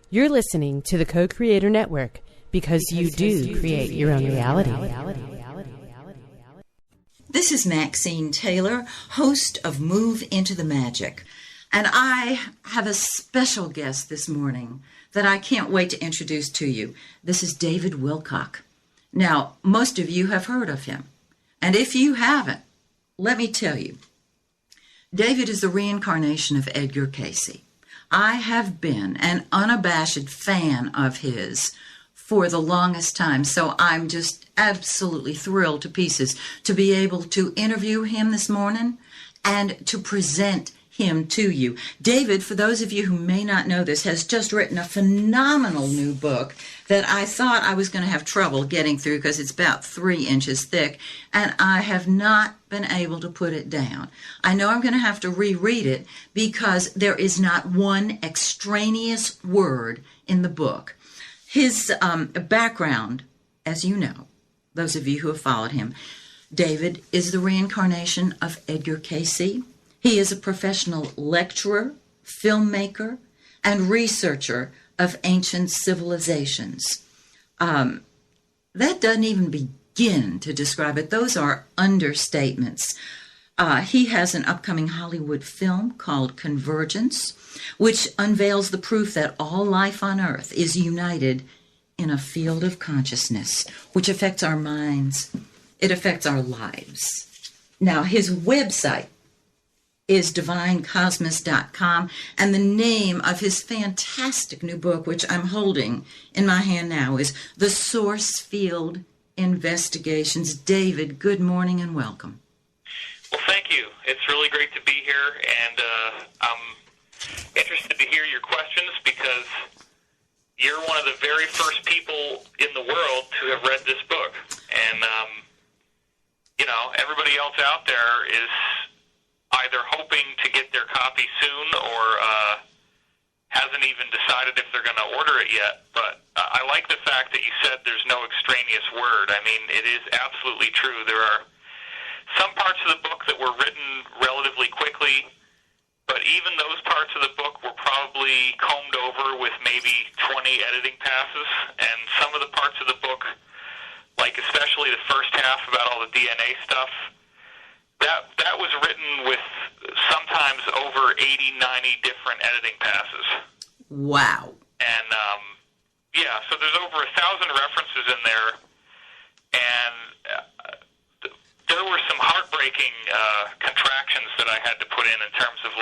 You're listening to the Co-Creator Network because you do create your own reality. This is Maxine Taylor, host of Move Into the Magic. And I have a special guest this morning that I can't wait to introduce to you. This is David Wilcock. Now, most of you have heard of him. And if you haven't, let me tell you, David is the reincarnation of Edgar Cayce. I have been an unabashed fan of his for the longest time, so I'm just absolutely thrilled to pieces to be able to interview him this morning and to present him to you. David, for those of you who may not know this, has just written a phenomenal new book that I thought I was going to have trouble getting through because it's about 3 inches thick, and I have not been able to put it down. I know I'm going to have to reread it because there is not one extraneous word in the book. His background, as you know, those of you who have followed him, David is the reincarnation of Edgar Cayce. He is a professional lecturer, filmmaker, and researcher of ancient civilizations. That doesn't even begin to describe it. Those are understatements. He has an upcoming Hollywood film called Convergence, which unveils the proof that all life on Earth is united in a field of consciousness, which affects our minds. It affects our lives. Now, his website is divinecosmos.com, and the name of his fantastic new book, which I'm holding in my hand now, is The Source Field Investigations. David, good morning and welcome. Well, thank you. It's really great to be here, and I'm interested to hear your questions because you're one of the very first people in the world to have read this book. And, everybody else out there is either hoping to get their copy soon or hasn't even decided if they're going to order it yet. But I like the fact that you said there's no extraneous word. I mean, it is absolutely true. There are some parts of the book that were written relatively quickly, but even those parts of the book were probably combed over with maybe 20 editing passes. And some of the parts of the book, like especially the first half about all the DNA stuff, that was written with sometimes over 80, 90 different editing passes. Wow. And, so there's over 1,000 references in there, and there were some heartbreaking contractions that I had to put in terms of,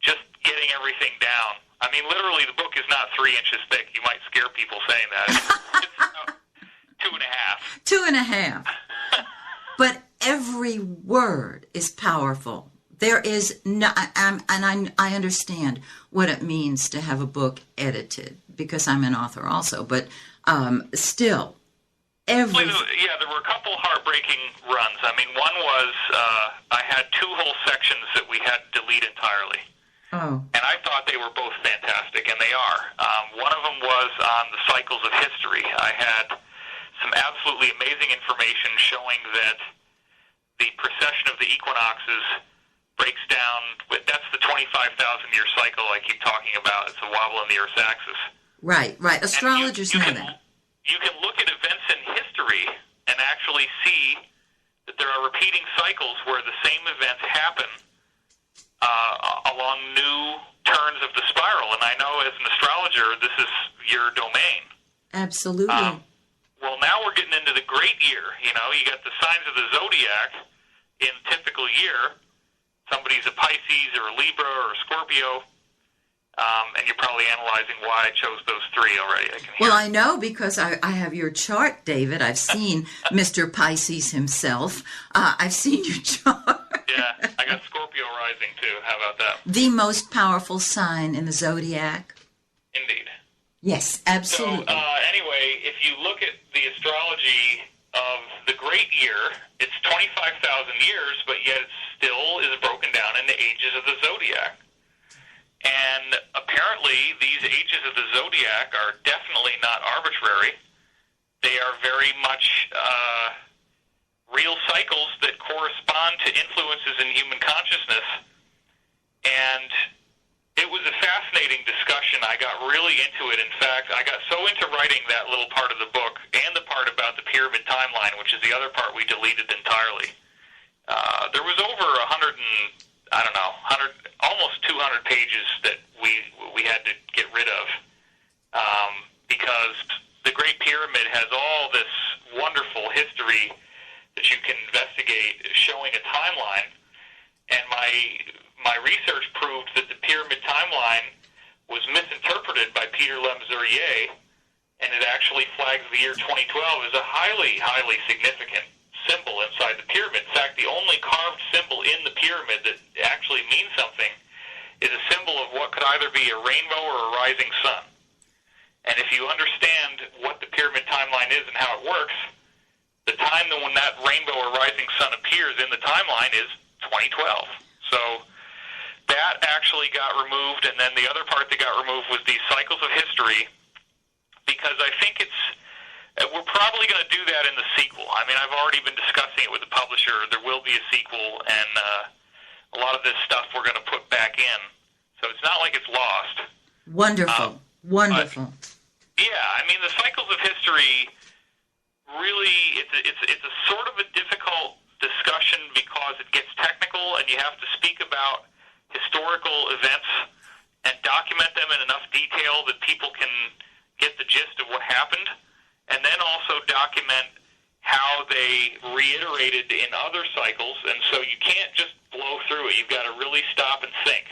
just getting everything down. I mean, literally, the book is not 3 inches thick. You might scare people saying that. It's about 2.5. 2.5. But every word is powerful. There is no, I understand what it means to have a book edited because I'm an author also. But still, there were a couple heartbreaking runs. I mean, one was I had 2 whole sections that we had to delete entirely. Oh. And I thought they were both fantastic, and they are. One of them was on the cycles of history. I had some absolutely amazing information showing that the precession of the equinoxes breaks down, that's the 25,000-year cycle I keep talking about. It's a wobble in the Earth's axis. Right. Astrologers know that. You can look at events in history and actually see that there are repeating cycles where the same events happen along new turns of the spiral. And I know as an astrologer, this is your domain. Absolutely. Well, now we're getting into the great year. You got the signs of the zodiac in typical year. Somebody's a Pisces or a Libra or a Scorpio, and you're probably analyzing why I chose those 3 already. I know because I have your chart, David. I've seen Mr. Pisces himself. I've seen your chart. Yeah, I got Scorpio rising too. How about that? The most powerful sign in the zodiac. Indeed. Yes, absolutely. So, anyway, if you look at the astrology of the great year, it's 25,000 years, but yet it still is broken down into ages of the zodiac. And apparently, these ages of the zodiac are definitely not arbitrary. They are very much real cycles that correspond to influences in human consciousness. And it was a fascinating discussion. I got really into it. In fact, I got so into writing that little part of the book and the part about the pyramid timeline, which is the other part we deleted entirely. There was over 100 and, I don't know, 100, almost 200 pages that we had to get rid of because the Great Pyramid has all this wonderful history that you can investigate showing a timeline. And my research proved that the pyramid timeline was misinterpreted by Peter Lemzurier, and it actually flags the year 2012 as a highly, highly significant symbol inside the pyramid. In fact, the only carved symbol in the pyramid that actually means something is a symbol of what could either be a rainbow or a rising sun. And if you understand what the pyramid timeline is and how it works, the time when that rainbow or rising sun appears in the timeline is 2012. So that actually got removed, and then the other part that got removed was these cycles of history, because I think we're probably going to do that in the sequel. I mean, I've already been discussing it with the publisher. There will be a sequel, and a lot of this stuff we're going to put back in. So it's not like it's lost. Wonderful. Wonderful. Yeah, I mean, the cycles of history, really, it's a sort of a difficult discussion because it gets technical, and you have to speak about historical events and document them in enough detail that people can get the gist of what happened, and then also document how they reiterated in other cycles, and so you can't just blow through it. You've got to really stop and think.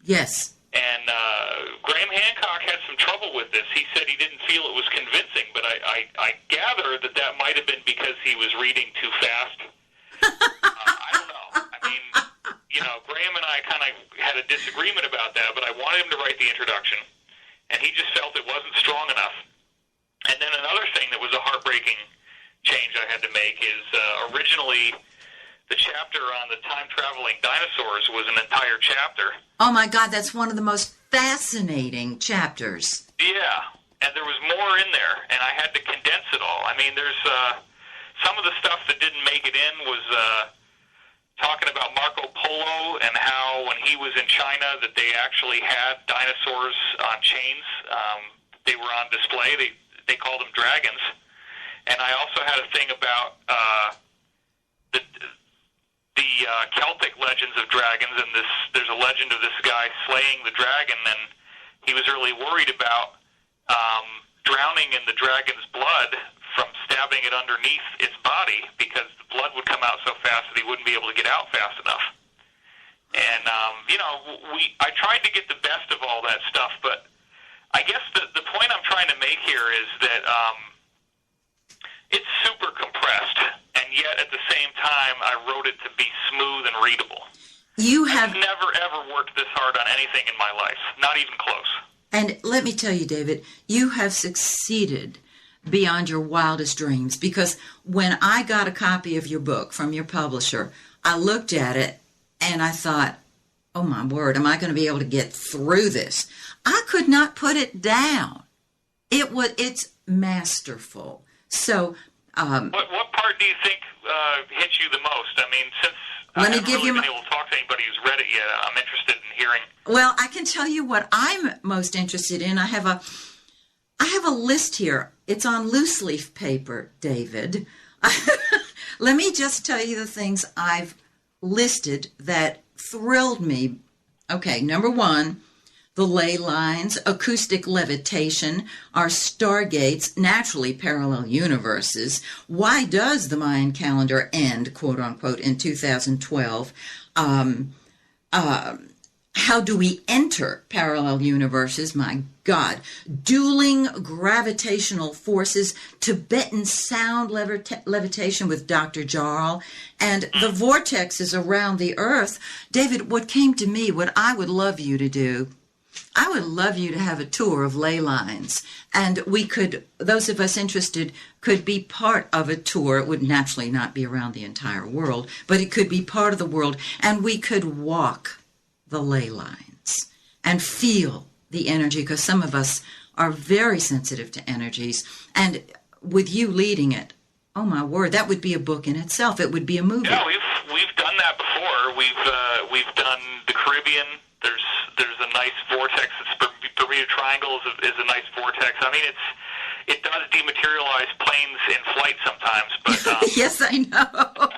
Yes. And Graham Hancock had some trouble with this. He said he didn't feel it was convincing, but I gather that might have been because he was reading too fast. I don't know. I mean, Graham and I kind of had a disagreement about that, but I wanted him to write the introduction, and he just felt it wasn't strong enough. And then another thing that was a heartbreaking change I had to make is originally the chapter on the time-traveling dinosaurs was an entire chapter. Oh, my God, that's one of the most fascinating chapters. Yeah, and there was more in there, and I had to condense it all. I mean, there's some of the stuff that didn't make it in was talking about Marco Polo and how when he was in China that they actually had dinosaurs on chains. They were on display. They called them dragons. And I also had a thing about the Celtic legends of dragons, and there's a legend of this guy slaying the dragon, and he was really worried about drowning in the dragon's blood from stabbing it underneath its body, because the blood would come out so fast that he wouldn't be able to get out fast enough. And, I tried to get the best of all that stuff, but I guess the point I'm trying to make here is that it's super compressed, and yet at the same time I wrote it to be smooth and readable. I've never, ever worked this hard on anything in my life, not even close. And let me tell you, David, you have succeeded beyond your wildest dreams, because when I got a copy of your book from your publisher, I looked at it and I thought, oh my word, am I going to be able to get through this? I could not put it down. It's masterful. So, what part do you think hit you the most? I mean, since I haven't really been able to talk to anybody who's read it yet, I'm interested in hearing. Well, I can tell you what I'm most interested in. I have a list here. It's on loose leaf paper, David. Let me just tell you the things I've listed that thrilled me. Okay, number one, the ley lines, acoustic levitation, our stargates, naturally parallel universes. Why does the Mayan calendar end, quote unquote, in 2012? How do we enter parallel universes? My God. Dueling gravitational forces, Tibetan sound levitation with Dr. Jarl, and the vortexes around the earth. David, what came to me, what I would love you to do, I would love you to have a tour of ley lines, and we could, those of us interested, could be part of a tour. It would naturally not be around the entire world, but it could be part of the world, and we could walk the ley lines and feel the energy, because some of us are very sensitive to energies, and with you leading it, oh my word, that would be a book in itself. It would be a movie. Yeah, we've done that before. We've done the Caribbean There's a nice vortex. Bermuda Triangle is a nice vortex. I mean, it does dematerialize planes in flight sometimes, but yes, I know.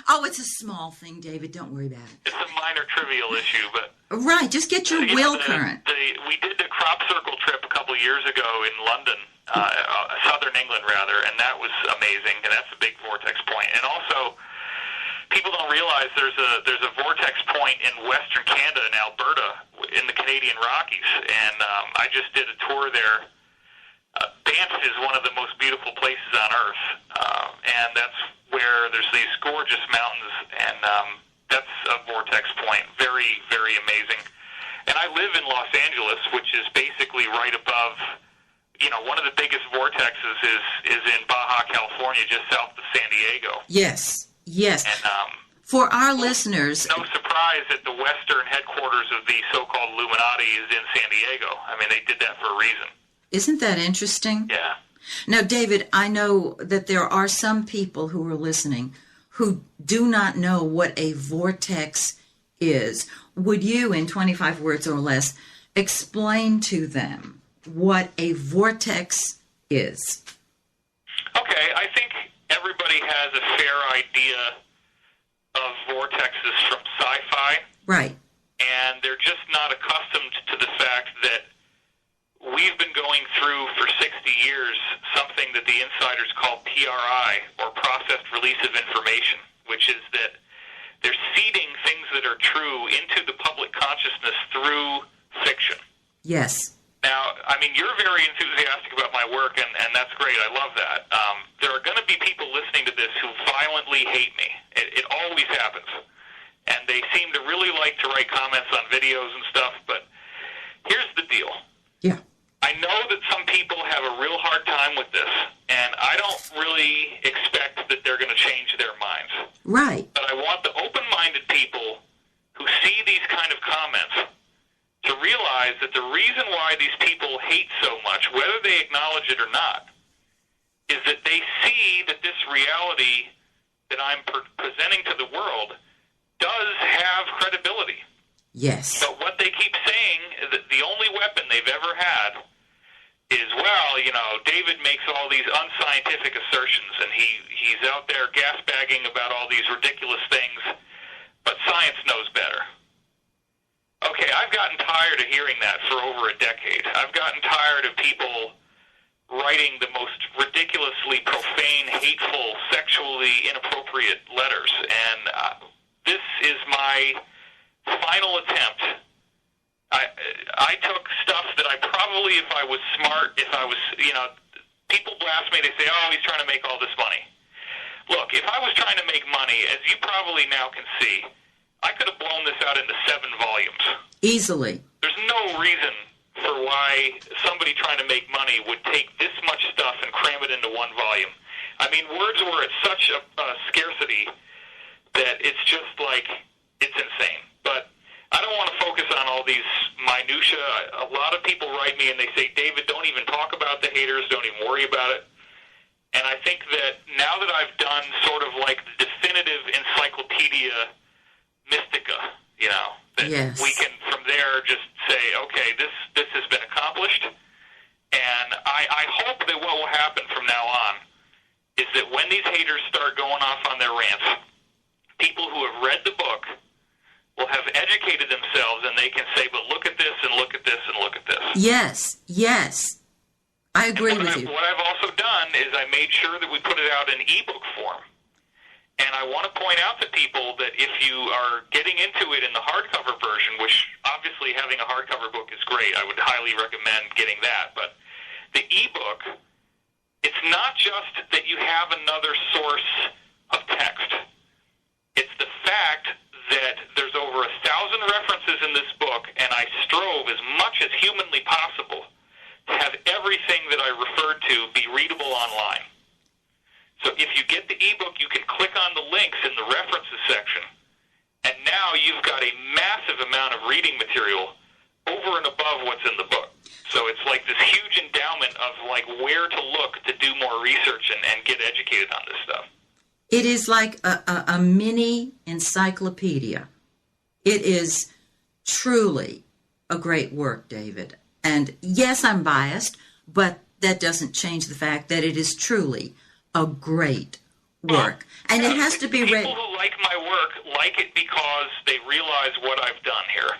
Oh, it's a small thing, David. Don't worry about it. It's a minor trivial issue, but right. Just get your wheel current. We did the crop circle trip a couple of years ago in London, southern England rather, and that was amazing. And that's a big vortex point. And also, people don't realize there's a vortex point in Western Canada in Alberta in the Canadian Rockies, and I just did a tour there. Banff is one of the most beautiful places on Earth, and that's where there's these gorgeous mountains, and that's a vortex point. Very, very amazing. And I live in Los Angeles, which is basically right above, one of the biggest vortexes is in Baja California, just south of San Diego. Yes. Yes. And for our listeners, no surprise that the western headquarters of the so-called Illuminati is in San Diego. I mean, they did that for a reason. Isn't that interesting? Yeah. Now, David, I know that there are some people who are listening who do not know what a vortex is. Would you, in 25 words or less, explain to them what a vortex is? Okay, I think everybody has a fair idea of vortexes from sci-fi. Right. And they're just not accustomed to the fact that we've been going through for 60 years something that the insiders call PRI, or processed release of information, which is that they're seeding things that are true into the public consciousness through fiction. Yes. Now, I mean, you're very enthusiastic about my work, and that's great. I love that. There are going to be people listening to this who violently hate me. It always happens. And they seem to really like to write comments on videos and stuff, but here's the deal. Yeah. I know that some people have a real hard time with this, and I don't really expect that they're going to change their minds. Right. But I want the open-minded people who see these kind of comments to realize that the reason why these people hate so much, whether they acknowledge it or not, is that they see that this reality that I'm presenting to the world does have credibility. Yes. But what they keep saying is that the only weapon they've ever had is, well, David makes all these unscientific assertions, and he's out there gas-bagging about all these ridiculous things, but science knows better. Okay, I've gotten tired of hearing that for over a decade. I've gotten tired of people writing the most ridiculously profane, hateful, sexually inappropriate letters, and this is my final attempt. I took stuff that I probably, if I was smart, people blast me, they say, oh, he's trying to make all this money. Look, if I was trying to make money, as you probably now can see, I could have blown this out into 7 volumes. Easily. There's no reason for why somebody trying to make money would take this much stuff and cram it into 1 volume. I mean, words were at such a scarcity that it's just like, it's insane. But I don't want to focus on all these minutiae. A lot of people write me and they say, David, don't even talk about the haters, don't even worry about it. And I think that now that I've done sort of like the definitive encyclopedia mystica, that yes. we can from there just say, okay, this has been accomplished. And I hope that what will happen from now on is that when these haters start going off on their rants, people who have read the book will have educated themselves, and they can say, but look at this, and look at this, and look at this. Yes, yes. I agree with you. What I've also done is I made sure that we put it out in ebook form. And I want to point out to people that if you are getting into it in the hardcover version, which obviously having a hardcover book is great, I would highly recommend getting that. But the ebook, it's not just that you have another source of text. It's the fact that there's over 1,000 references in this book, and I strove as much as humanly possible to have everything that I referred to be readable online. So if you get the ebook, you can click on the links in the references section, and now you've got a massive amount of reading material over and above what's in the book. So it's like this huge endowment of like where to look to do more research and get educated on this stuff. It is like a mini encyclopedia. It is truly a great work, David. And yes, I'm biased, but that doesn't change the fact that it is truly a great work. And it has to be read. People who like my work like it because they realize what I've done here.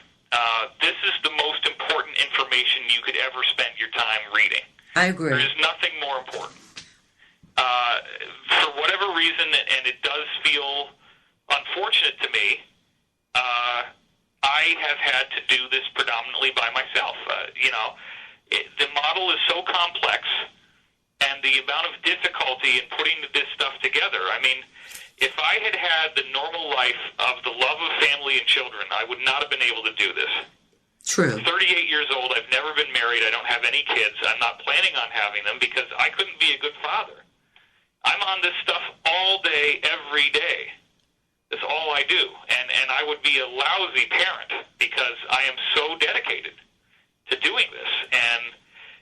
This is the most important information you could ever spend your time reading. I agree. There is nothing more important. For whatever reason, and it does feel unfortunate to me, I have had to do this predominantly by myself. The model is so complex, and the amount of difficulty in putting this stuff together. I mean, if I had had the normal life of the love of family and children, I would not have been able to do this. True. I'm 38 years old. I've never been married. I don't have any kids. I'm not planning on having them because I couldn't be a good father. I'm on this stuff all day, every day. That's all I do. And I would be a lousy parent because I am so dedicated to doing this. And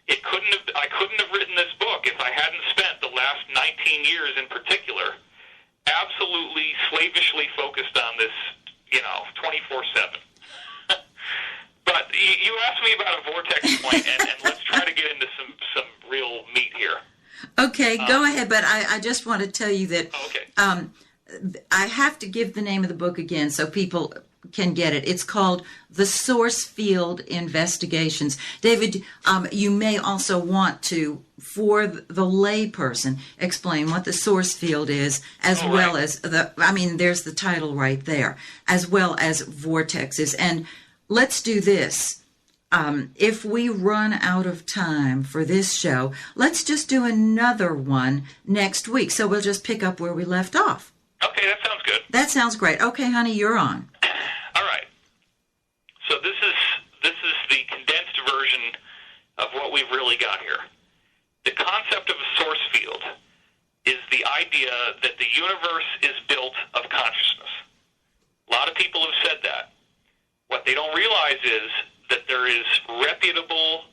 I couldn't have written this book if I hadn't spent the last 19 years in particular absolutely slavishly focused on this, 24/7. But you asked me about a vortex point, and let's try to get into some real meat here. Okay, go ahead, but I just want to tell you that I have to give the name of the book again so people can get it. It's called The Source Field Investigations. David, you may also want to, for the layperson, explain what the source field is, as well as there's the title right there, as well as vortexes. And let's do this. If we run out of time for this show, let's just do another one next week. So we'll just pick up where we left off. Okay, that sounds good. That sounds great. Okay, honey, you're on. All right. So this is the condensed version of what we've really got here. The concept of a source field is the idea that the universe is built of consciousness. A lot of people have said that. What they don't realize is that there is reputable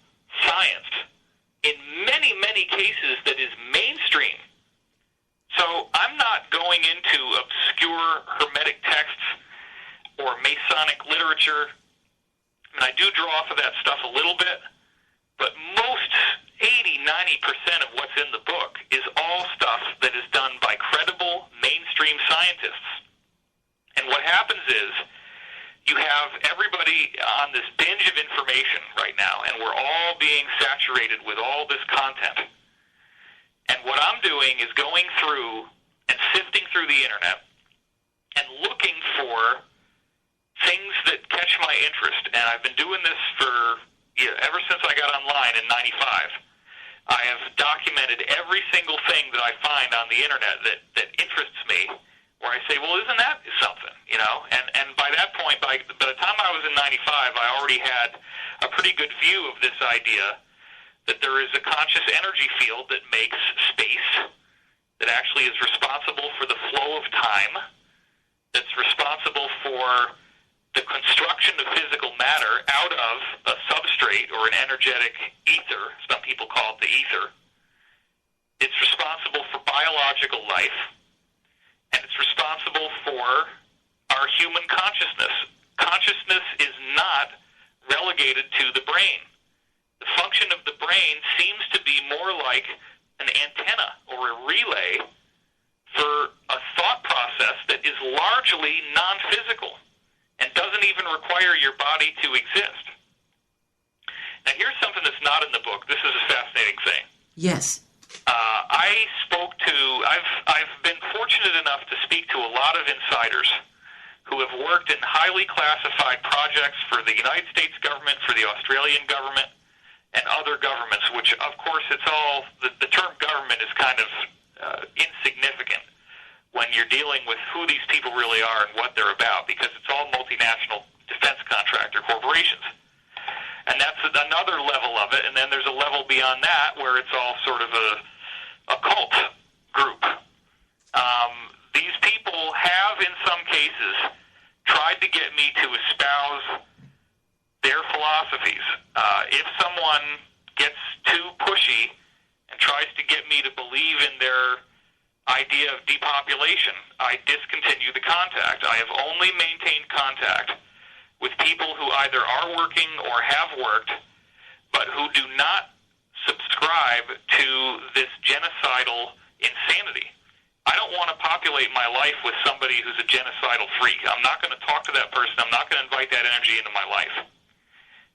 science in many, many cases that is mainstream. So I'm not going into obscure Hermetic texts or Masonic literature. I do draw off of that stuff a little bit, but most 80-90% of what's in the book is all stuff that is done by credible mainstream scientists. And what happens is you have everybody on this binge of information right now, and we're all being saturated with all this content. And what I'm doing is going through and sifting through the internet and looking for things that catch my interest. And I've been doing this for ever since I got online in 95. I have documented every single thing that I find on the internet that interests me, where I say, well, isn't that something, And by that point, by the time I was in 95, I already had a pretty good view of this idea that there is a conscious energy field that makes space, that actually is responsible for the flow of time, that's responsible for the construction of physical matter out of a substrate or an energetic ether. Some people call it the ether. It's responsible for biological life, and it's responsible for our human consciousness. Consciousness is not relegated to the brain. The function of the brain seems to be more like an antenna or a relay for a thought process that is largely non-physical and doesn't even require your body to exist. Now, here's something that's not in the book. This is a fascinating thing. Yes. I've been fortunate enough to speak to a lot of insiders who have worked in highly classified projects for the United States government, for the Australian government, and other governments, which, of course, it's all, the term government is kind of insignificant when you're dealing with who these people really are and what they're about, because it's all multinational defense contractor corporations. And that's another level of it, and then there's a level beyond that where it's all sort of a cult group. These people have, in some cases, tried to get me to espouse their philosophies. If someone gets too pushy and tries to get me to believe in their idea of depopulation, I discontinue the contact. I have only maintained contact with people who either are working or have worked, but who do not subscribe to this genocidal insanity. I don't want to populate my life with somebody who's a genocidal freak. I'm not going to talk to that person. I'm not going to invite that energy into my life.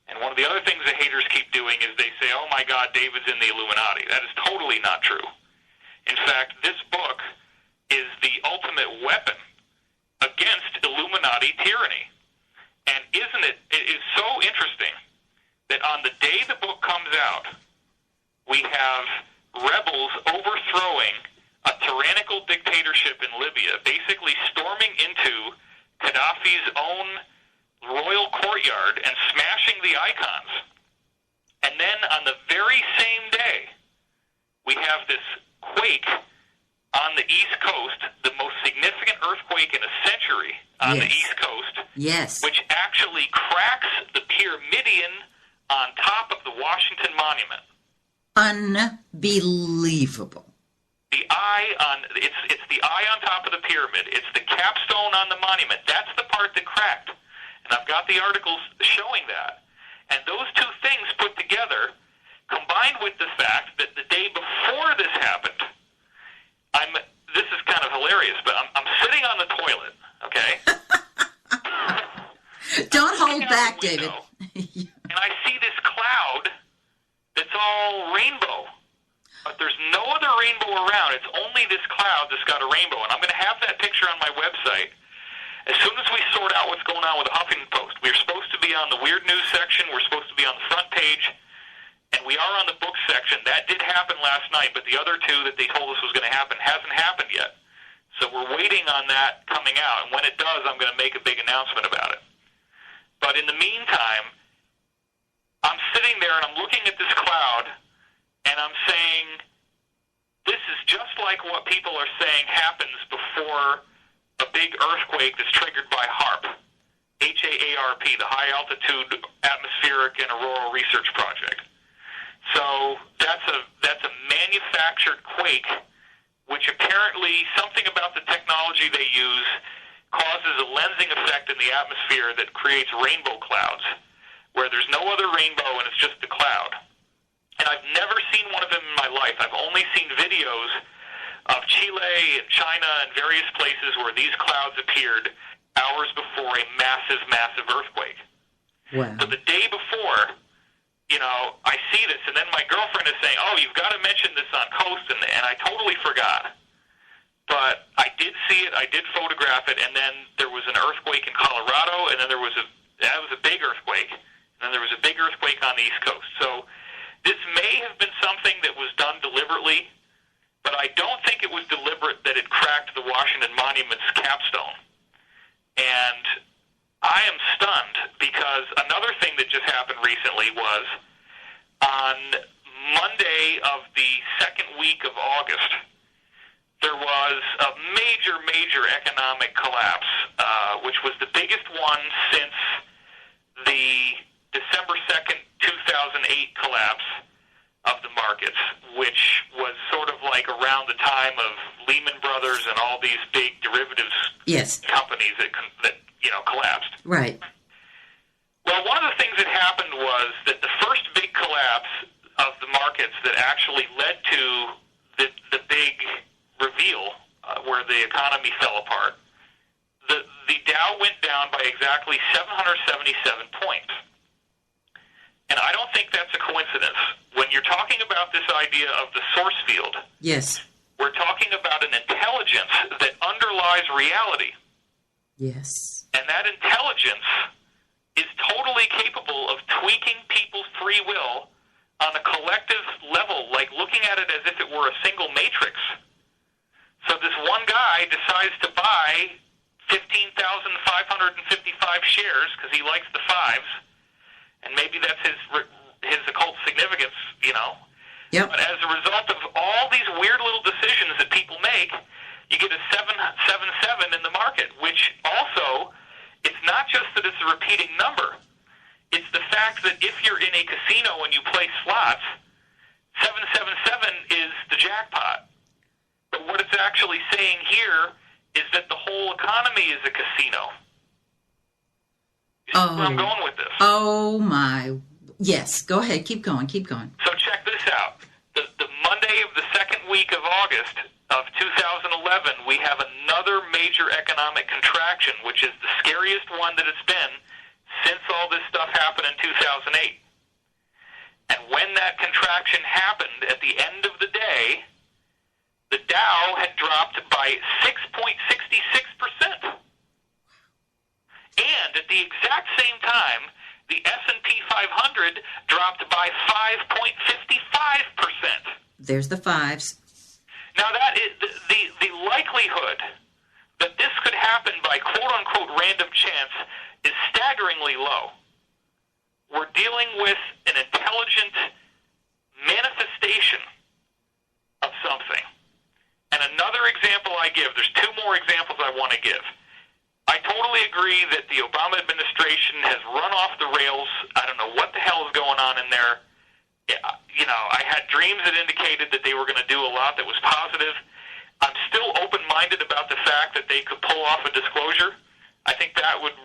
And one of the other things the haters keep doing is they say, oh my God, David's in the Illuminati. That is totally not true. In fact, this book is the ultimate weapon against Illuminati tyranny. And it is so interesting that on the day the book comes out, we have rebels overthrowing a tyrannical dictatorship in Libya, basically storming into Gaddafi's own royal courtyard and smashing the icons. And then on the very same day, we have this quake on the East Coast, the most significant earthquake in a century on the East Coast, which actually cracks the Pyramidion on top of the Washington Monument. Unbelievable. The eye on it's the eye on top of the pyramid. It's the capstone on the monument. That's the part that cracked. And I've got the articles showing that. And those two things put together, combined with the fact that the day before this happened, this is kind of hilarious, but I'm sitting on the toilet, okay? Don't hold back, David. And I see this cloud that's all rainbow. But there's no other rainbow around. It's only this cloud that's got a rainbow. And I'm going to have that picture on my website as soon as we sort out what's going on with the Huffington Post. We're supposed to be on the Weird News section. We're supposed to be on the front page. And we are on the book section. That did happen last night, but the other two that they told us was going to happen hasn't happened yet. So we're waiting on that coming out. And when it does, I'm going to make a big announcement about it. But in the meantime, I'm sitting there and I'm looking at this cloud, and I'm saying, this is just like what people are saying happens before a big earthquake that's triggered by HAARP, HAARP, the High Altitude Atmospheric and Auroral Research Project. So that's a manufactured quake, which apparently something about the technology they use causes a lensing effect in the atmosphere that creates rainbow clouds, where there's no other rainbow and it's just the cloud. And I've never seen one of them in my life. I've only seen videos of Chile and China and various places where these clouds appeared hours before a massive, massive earthquake. Wow. So the day before, I see this, and then my girlfriend is saying, oh, you've got to mention this on Coast, and I totally forgot. But I did see it, I did photograph it, and then there was an earthquake in Colorado, and then that was a big earthquake, and then there was a big earthquake on the East Coast. So this may have been something that was done deliberately, but I don't think it was deliberate that it cracked the Washington Monument's capstone. And I am stunned because another thing that just happened recently was on Monday of the second week of August, there was a major, major economic collapse, which was the biggest one since the December 2nd, 2008 collapse of the markets, which was sort of like around the time of Lehman Brothers and all these big derivatives companies that collapsed. Right. Well, one of the things that happened was that the first big collapse of the markets that actually led to the big reveal where the economy fell apart, the Dow went down by exactly 777 points. And I don't think that's a coincidence. When you're talking about this idea of the source field, we're talking about an intelligence that underlies reality. Yes. And that intelligence is totally capable of tweaking people's free will on a collective level, like looking at it as if it were a single matrix. So this one guy decides to buy 15,555 shares because he likes the fives, and maybe that's his occult significance, Yep. But as a result of all these weird little decisions that people make, you get a 777 in the market, which also, it's not just that it's a repeating number. It's the fact that if you're in a casino and you play slots, 777 is the jackpot. But what it's actually saying here is that the whole economy is a casino. Where I'm going with this. Oh, my. Yes, go ahead. Keep going. So check this out. The Monday of the second week of August of 2011, we have another major economic contraction, which is the scariest one that it's been since all this stuff happened in 2008. And when that contraction happened, at the end of the day, the Dow had dropped by 6.66%. And at the exact same time, the S&P 500 dropped by 5.55%. There's the fives. Now, that is the likelihood that this could happen by quote-unquote random chance is staggeringly low. We're dealing with an intelligent manifestation of something. And another example I give, there's two more examples I want to give. I totally agree that the Obama administration has run off the rails. I don't know what the hell is going on in there. You know, I had dreams that indicated that they were going to do a lot that was positive. I'm still open-minded about the fact that they could pull off a disclosure. I think that would,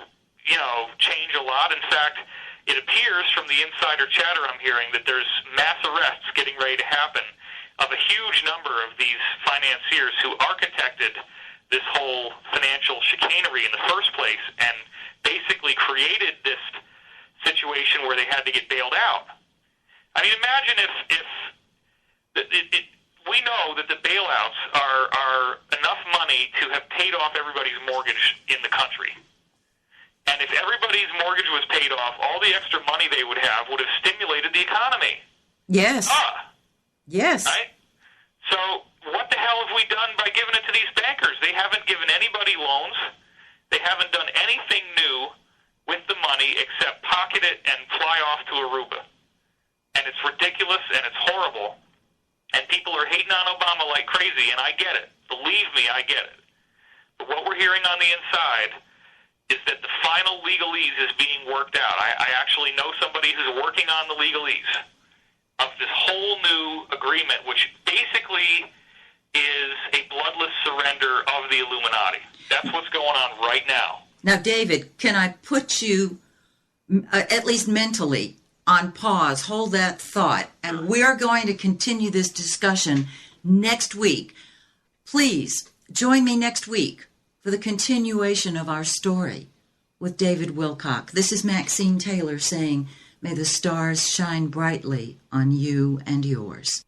you know, change a lot. In fact, it appears from the insider chatter I'm hearing that there's mass arrests getting ready to happen of a huge number of these financiers who architected this whole financial chicanery in the first place and basically created this situation where they had to get bailed out. I mean, imagine if we know that the bailouts are enough money to have paid off everybody's mortgage in the country. And if everybody's mortgage was paid off, all the extra money they would have stimulated the economy. Yes. Yes. Right? So what the hell have we done by giving it to these bankers? They haven't given anybody loans. They haven't done anything new with the money except pocket it and fly off to Aruba. And it's ridiculous and it's horrible. And people are hating on Obama like crazy, and I get it. Believe me, I get it. But what we're hearing on the inside is that the final legalese is being worked out. I actually know somebody who's working on the legalese of this whole new agreement, which basically is a bloodless surrender of the Illuminati. That's what's going on right now. Now, David, can I put you, at least mentally, on pause? Hold that thought. And we're going to continue this discussion next week. Please join me next week for the continuation of our story with David Wilcock. This is Maxine Taylor saying, may the stars shine brightly on you and yours.